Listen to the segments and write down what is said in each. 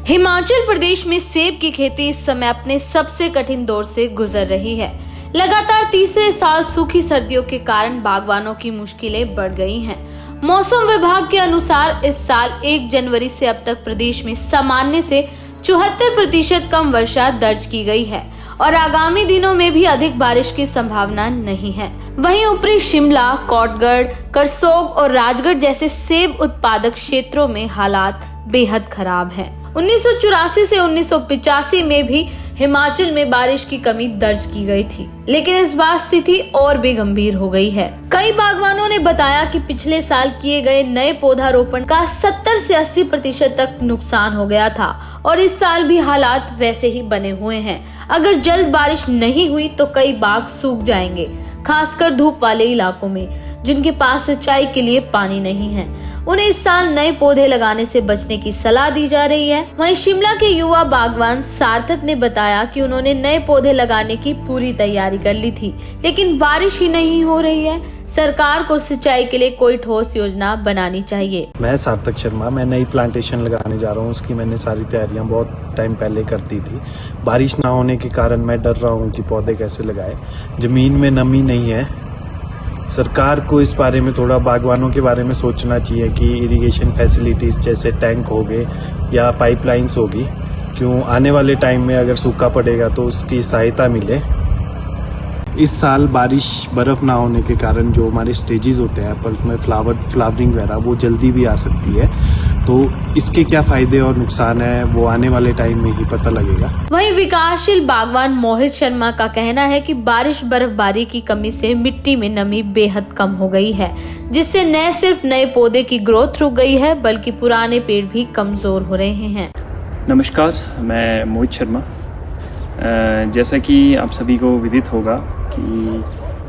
हिमाचल प्रदेश में सेब की खेती इस समय अपने सबसे कठिन दौर से गुजर रही है। लगातार तीसरे साल सूखी सर्दियों के कारण बागवानों की मुश्किलें बढ़ गई हैं। मौसम विभाग के अनुसार इस साल 1 जनवरी से अब तक प्रदेश में सामान्य से 74% कम वर्षा दर्ज की गई है और आगामी दिनों में भी अधिक बारिश की संभावना नहीं है। वहीं ऊपरी शिमला, कोटगढ़, करसोग और राजगढ़ जैसे सेब उत्पादक क्षेत्रों में हालात बेहद खराब हैं। 1984 से 1985 में भी हिमाचल में बारिश की कमी दर्ज की गई थी, लेकिन इस बार स्थिति और भी गंभीर हो गई है। कई बागवानों ने बताया कि पिछले साल किए गए नए पौधारोपण का 70 से 80% तक नुकसान हो गया था और इस साल भी हालात वैसे ही बने हुए हैं। अगर जल्द बारिश नहीं हुई तो कई बाग सूख जाएंगे, खासकर धूप वाले इलाकों में जिनके पास सिंचाई के लिए पानी नहीं है। उन्हें इस साल नए पौधे लगाने से बचने की सलाह दी जा रही है। वहीं शिमला के युवा बागवान सार्थक ने बताया कि उन्होंने नए पौधे लगाने की पूरी तैयारी कर ली थी, लेकिन बारिश ही नहीं हो रही है। सरकार को सिंचाई के लिए कोई ठोस योजना बनानी चाहिए। मैं सार्थक शर्मा, मैं नई प्लांटेशन लगाने जा रहा हूँ। उसकी मैंने सारी तैयारियां बहुत टाइम पहले कर दी थी। बारिश ना होने के कारण मैं डर रहा हूँ कि पौधे कैसे लगाए। जमीन में नमी नहीं है। सरकार को इस बारे में थोड़ा बागवानों के बारे में सोचना चाहिए कि इरिगेशन फैसिलिटीज़ जैसे टैंक हो गए या पाइपलाइंस होगी, क्यों आने वाले टाइम में अगर सूखा पड़ेगा तो उसकी सहायता मिले। इस साल बारिश बर्फ़ ना होने के कारण जो हमारे स्टेजेस होते हैं एप्पल्स में फ्लावरिंग वगैरह वो जल्दी भी आ सकती है। तो इसके क्या फायदे और नुकसान है वो आने वाले टाइम में ही पता लगेगा। वहीं विकासशील बागवान मोहित शर्मा का कहना है कि बारिश बर्फबारी की कमी से मिट्टी में नमी बेहद कम हो गई है, जिससे न सिर्फ नए पौधे की ग्रोथ रुक गई है बल्कि पुराने पेड़ भी कमजोर हो रहे हैं। नमस्कार, मैं मोहित शर्मा। जैसा कि आप सभी को विदित होगा कि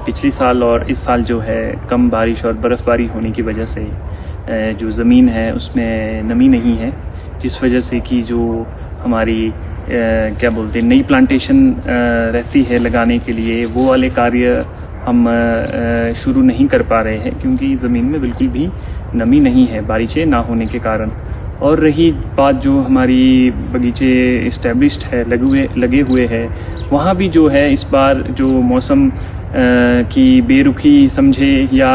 पिछले साल और इस साल जो है कम बारिश और बर्फ़बारी होने की वजह से जो ज़मीन है उसमें नमी नहीं है, जिस वजह से कि जो हमारी क्या बोलते हैं नई प्लांटेशन रहती है लगाने के लिए वो वाले कार्य हम शुरू नहीं कर पा रहे हैं, क्योंकि ज़मीन में बिल्कुल भी नमी नहीं है बारिशें ना होने के कारण। और रही बात जो हमारी बगीचे इस्टेब्लिश्ड है, लगे हुए हैं, वहाँ भी जो है इस बार जो मौसम की बेरुखी समझे या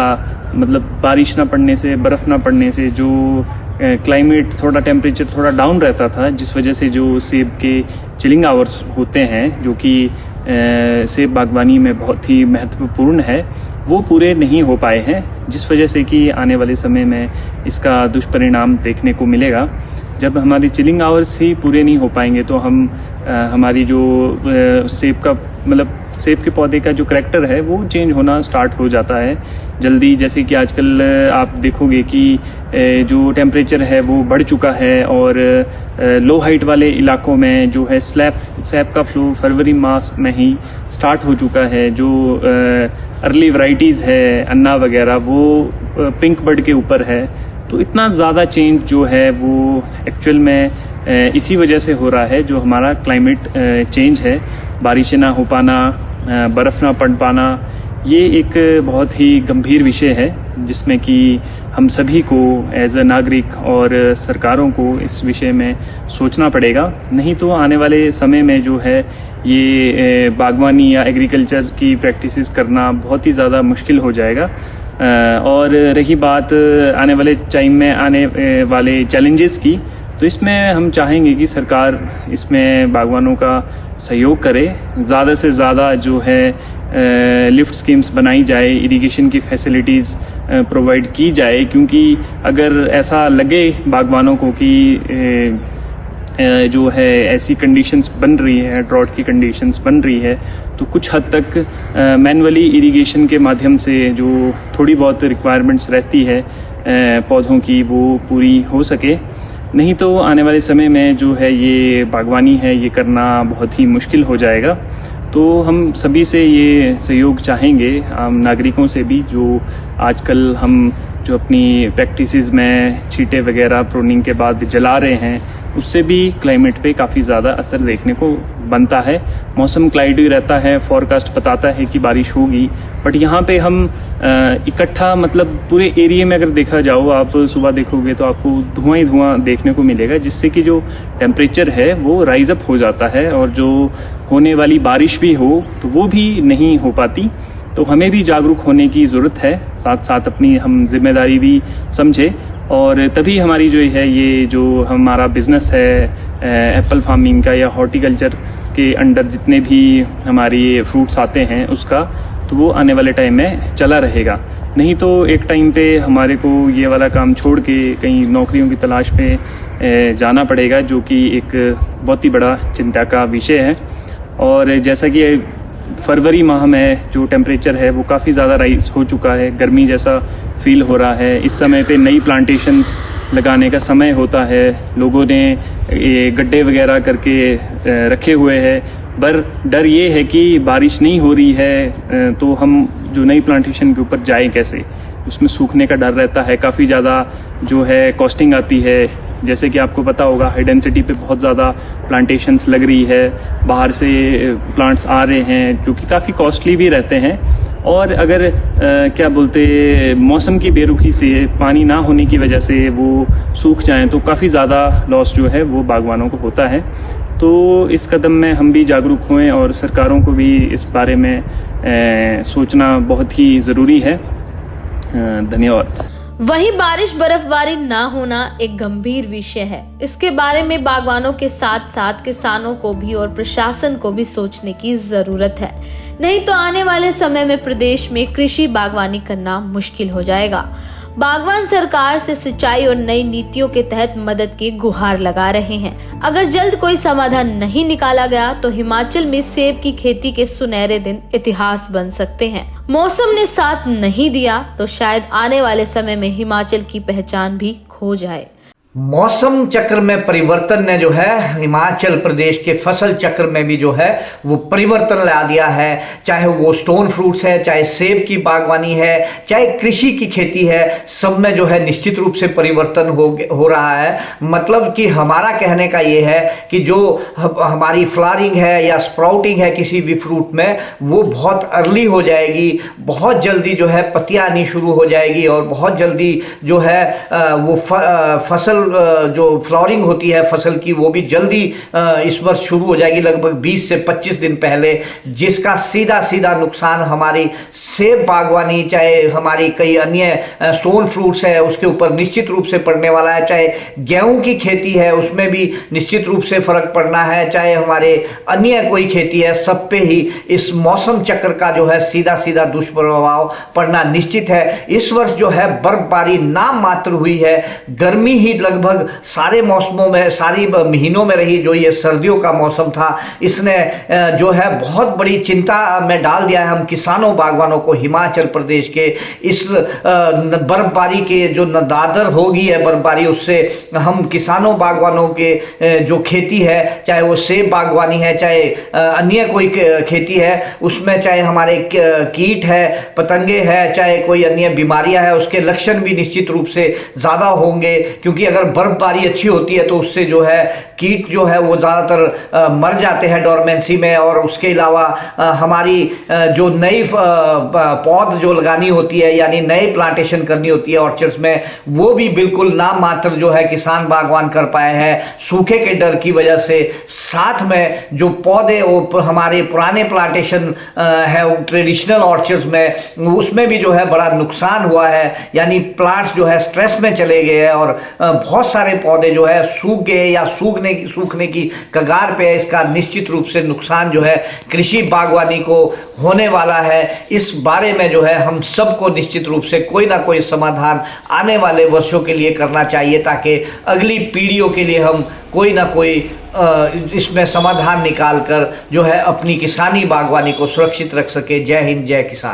मतलब बारिश ना पड़ने से, बर्फ़ ना पड़ने से जो क्लाइमेट थोड़ा टेम्परेचर थोड़ा डाउन रहता था, जिस वजह से जो सेब के चिलिंग आवर्स होते हैं जो कि सेब बागवानी में बहुत ही महत्वपूर्ण है, वो पूरे नहीं हो पाए हैं, जिस वजह से कि आने वाले समय में इसका दुष्परिणाम देखने को मिलेगा। जब हमारी चिलिंग आवर्स ही पूरे नहीं हो पाएंगे तो हम हमारी जो सेब का मतलब सेब के पौधे का जो करैक्टर है वो चेंज होना स्टार्ट हो जाता है जल्दी। जैसे कि आजकल आप देखोगे कि जो टेम्परेचर है वो बढ़ चुका है और लो हाइट वाले इलाकों में जो है सेब का फ्लो फरवरी माह में ही स्टार्ट हो चुका है। जो अर्ली वैरायटीज़ है अन्ना वगैरह वो पिंक बर्ड के ऊपर है। तो इतना ज़्यादा चेंज जो है वो एक्चुअल में इसी वजह से हो रहा है, जो हमारा क्लाइमेट चेंज है। बारिशें ना हो पाना, बर्फ़ ना पड़ पाना, ये एक बहुत ही गंभीर विषय है जिसमें कि हम सभी को एज अ नागरिक और सरकारों को इस विषय में सोचना पड़ेगा। नहीं तो आने वाले समय में जो है ये बागवानी या एग्रीकल्चर की प्रैक्टिसेस करना बहुत ही ज़्यादा मुश्किल हो जाएगा। और रही बात आने वाले टाइम में आने वाले चैलेंजेस की, तो इसमें हम चाहेंगे कि सरकार इसमें बागवानों का सहयोग करे। ज़्यादा से ज़्यादा जो है लिफ्ट स्कीम्स बनाई जाए, इरिगेशन की फैसिलिटीज़ प्रोवाइड की जाए, क्योंकि अगर ऐसा लगे बागवानों को कि जो है ऐसी कंडीशंस बन रही है, ड्रॉट की कंडीशंस बन रही है, तो कुछ हद तक मैनुअली इरिगेशन के माध्यम से जो थोड़ी बहुत रिक्वायरमेंट्स रहती है पौधों की वो पूरी हो सके। नहीं तो आने वाले समय में जो है ये बागवानी है ये करना बहुत ही मुश्किल हो जाएगा। तो हम सभी से ये सहयोग चाहेंगे, आम नागरिकों से भी, जो आजकल हम जो अपनी प्रैक्टिसेस में छींटे वगैरह प्रूनिंग के बाद जला रहे हैं, उससे भी क्लाइमेट पे काफ़ी ज़्यादा असर देखने को बनता है। मौसम क्लाउडी रहता है, फॉरकास्ट बताता है कि बारिश होगी, बट यहाँ पे हम इकट्ठा मतलब पूरे एरिया में अगर देखा जाओ, आप सुबह देखोगे तो आपको धुआं ही धुआं देखने को मिलेगा, जिससे कि जो टेम्परेचर है वो राइज अप हो जाता है और जो होने वाली बारिश भी हो तो वो भी नहीं हो पाती। तो हमें भी जागरूक होने की ज़रूरत है, साथ साथ अपनी हम जिम्मेदारी भी समझे, और तभी हमारी जो है ये जो हमारा बिजनेस है एप्पल फार्मिंग का या हॉर्टिकल्चर के अंडर जितने भी हमारी फ्रूट्स आते हैं उसका, तो वो आने वाले टाइम में चला रहेगा। नहीं तो एक टाइम पे हमारे को ये वाला काम छोड़ के कहीं नौकरियों की तलाश में जाना पड़ेगा, जो कि एक बहुत ही बड़ा चिंता का विषय है। और जैसा कि फरवरी माह में जो टेम्परेचर है वो काफ़ी ज़्यादा राइज हो चुका है, गर्मी जैसा फील हो रहा है। इस समय पे नई प्लांटेशंस लगाने का समय होता है, लोगों ने ये गड्ढे वगैरह करके रखे हुए हैं, पर डर ये है कि बारिश नहीं हो रही है तो हम जो नई प्लांटेशन के ऊपर जाएं कैसे, उसमें सूखने का डर रहता है, काफ़ी ज़्यादा जो है कॉस्टिंग आती है। जैसे कि आपको पता होगा हाई डेंसिटी पे बहुत ज़्यादा प्लांटेशंस लग रही है, बाहर से प्लांट्स आ रहे हैं जो कि काफ़ी कॉस्टली भी रहते हैं। और अगर क्या बोलते मौसम की बेरुखी से पानी ना होने की वजह से वो सूख जाएं तो काफ़ी ज़्यादा लॉस जो है वो बागवानों को होता है। तो इस कदम में हम भी जागरूक हुए और सरकारों को भी इस बारे में सोचना बहुत ही ज़रूरी है। धन्यवाद। वही बारिश बर्फबारी ना होना एक गंभीर विषय है। इसके बारे में बागवानों के साथ साथ किसानों को भी और प्रशासन को भी सोचने की जरूरत है, नहीं तो आने वाले समय में प्रदेश में कृषि बागवानी करना मुश्किल हो जाएगा। बागवान सरकार से सिंचाई और नई नीतियों के तहत मदद की गुहार लगा रहे हैं। अगर जल्द कोई समाधान नहीं निकाला गया तो हिमाचल में सेब की खेती के सुनहरे दिन इतिहास बन सकते हैं। मौसम ने साथ नहीं दिया तो शायद आने वाले समय में हिमाचल की पहचान भी खो जाए। मौसम चक्र में परिवर्तन ने जो है हिमाचल प्रदेश के फसल चक्र में भी जो है वो परिवर्तन ला दिया है। चाहे वो स्टोन फ्रूट्स है, चाहे सेब की बागवानी है, चाहे कृषि की खेती है, सब में जो है निश्चित रूप से परिवर्तन हो रहा है। मतलब कि हमारा कहने का ये है कि जो हमारी फ्लावरिंग है या स्प्राउटिंग है किसी भी फ्रूट में, वो बहुत अर्ली हो जाएगी, बहुत जल्दी जो है पत्तियां आनी शुरू हो जाएगी और बहुत जल्दी जो है वो फसल जो फ्लावरिंग होती है फसल की वो भी जल्दी इस वर्ष शुरू हो जाएगी, लगभग 20 से 25 दिन पहले, जिसका सीधा सीधा नुकसान हमारी सेब बागवानी चाहे हमारी कई अन्य स्टोन फ्रूट्स है उसके ऊपर निश्चित रूप से पड़ने वाला है। चाहे गेहूं की खेती है उसमें भी निश्चित रूप से फर्क पड़ना है, चाहे हमारे अन्य कोई खेती है, सब पे ही इस मौसम चक्र का जो है सीधा सीधा दुष्प्रभाव पड़ना निश्चित है। इस वर्ष जो है बर्फबारी नाम मात्र हुई है, गर्मी ही लगभग सारे मौसमों में सारी महीनों में रही। जो ये सर्दियों का मौसम था इसने जो है बहुत बड़ी चिंता में डाल दिया है हम किसानों बागवानों को। हिमाचल प्रदेश के इस बर्फबारी के जो दादर होगी है बर्फबारी, उससे हम किसानों बागवानों के जो खेती है, चाहे वो सेब बागवानी है चाहे अन्य कोई खेती है, उसमें चाहे हमारे कीट है, पतंगे है, चाहे कोई अन्य बीमारियां है, उसके लक्षण भी निश्चित रूप से ज़्यादा होंगे। क्योंकि अगर बर्फबारी अच्छी होती है तो उससे जो है कीट जो है वो ज़्यादातर मर जाते हैं डोरमेंसी में। और उसके अलावा हमारी जो नई पौध जो लगानी होती है यानी नई प्लांटेशन करनी होती है ऑर्चर्ड्स में, वो भी बिल्कुल नाम मात्र जो है किसान बागवान कर पाए हैं सूखे के डर की वजह से। साथ में जो पौधे वो हमारे पुराने प्लांटेशन है ट्रेडिशनल ऑर्चर्ड्स में, उसमें भी जो है बड़ा नुकसान हुआ है, यानी प्लांट्स जो है स्ट्रेस में चले गए हैं और बहुत सारे पौधे जो है सूख गए या सूखने की कगार पे है। इसका निश्चित रूप से नुकसान जो है कृषि बागवानी को होने वाला है। इस बारे में जो है हम सबको निश्चित रूप से कोई ना कोई समाधान आने वाले वर्षों के लिए करना चाहिए, ताकि अगली पीढ़ियों के लिए हम कोई ना कोई इसमें समाधान निकाल कर जो है अपनी किसानी बागवानी को सुरक्षित रख सके। जय हिंद, जय किसान।